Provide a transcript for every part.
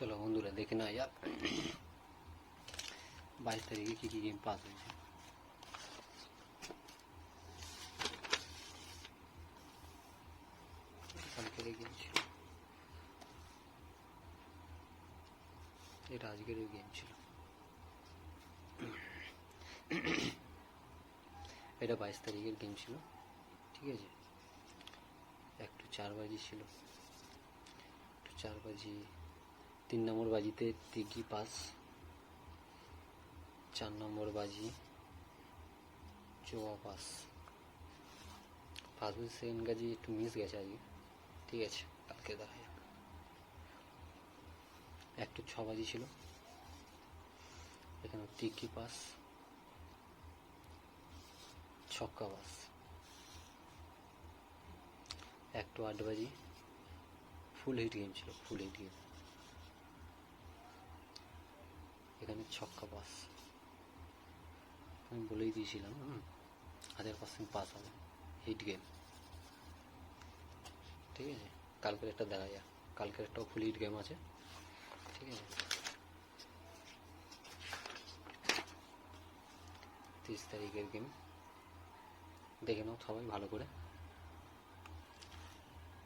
চলো বন্ধুরা দেখে না যাক 22 তারিখে কী কী গেম পাস হয়েছে। কালকের গেম ছিল, এটা আজকের গেম ছিল, এটা 22 তারিখের গেম ছিল। ঠিক আছে, একটু 4 বাজি ছিল, একটু 4 বাজি 3 নম্বর বাজিতে তিগি পাস, 4 নম্বর বাজি চোয়া পাস। ফার্স্ট বাজি সেকেন্ড বাজি একটু মিস গেছে আজকে। ঠিক আছে, কালকে দেখা যাক। একটু 6 বাজি ছিল, এখানে তিগি পাস, ছক্কা পাস। একটু 8 বাজি ফুল হিট গেম ছিল, ফুল হিট গেম, এখানে ছক্কা পাস। আমি বলেই দিয়েছিলাম 1000% পাস হবে, হিট গেম। ঠিক আছে, কালকের একটা দেখা যাক, কালকের একটাও ফুল হিট গেম আছে। ঠিক আছে, 30 তারিখের গেম দেখে নাও সবাই ভালো করে।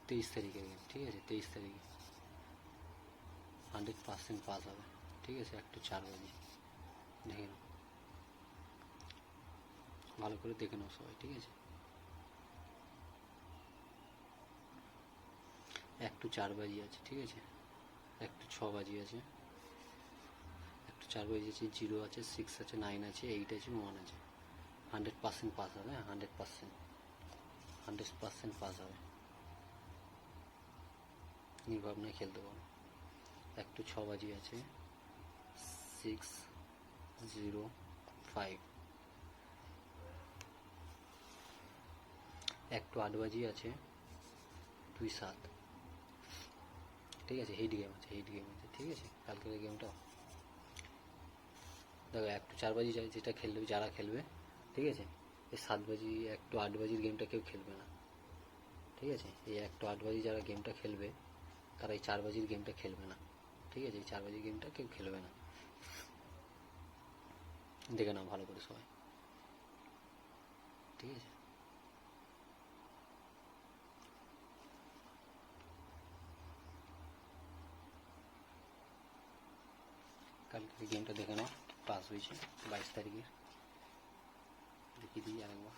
23 তারিখের গেম, ঠিক আছে, 23 তারিখে 100% পাস হবে। ঠিক আছে, একটু 4 বাজি দেখে নাও, ভালো করে দেখে নাও সবাই। ঠিক আছে, একটু 4 বাজি আছে। ঠিক আছে, একটু 6 বাজি আছে, একটু 4 বাজি আছে, 0 আছে, 6 আছে, 9 আছে, 8 আছে, 1 আছে। 100% পাস হবে, 100% পাস হবে, নির্ভাবনায় খেলতে পারো। একটু 6 বাজি আছে, 6, 0, 5। একটু 8 বাজি আছে, 2, 7। ঠিক আছে, হিট গেম আছে, হিট গেম আছে। ঠিক আছে, কালকের গেমটা দেখো, একটু 4 বাজি যেটা খেলবে, যারা খেলবে, ঠিক আছে, এই 7 বাজি একটু 8 বাজির গেমটা কেউ খেলবে না। ঠিক আছে, এই একটু 8 বাজি যারা গেমটা খেলবে, তারা এই 4 বাজির গেমটা খেলবে না। ঠিক আছে, এই 4 বাজির গেমটা কেউ খেলবে না, দেখে নাও ভালো করে সবাই। ঠিক আছে, কালকের গেমটা দেখে নাও, পাস হয়েছে 22 তারিখের। দেখিয়ে দিই আরেকবার।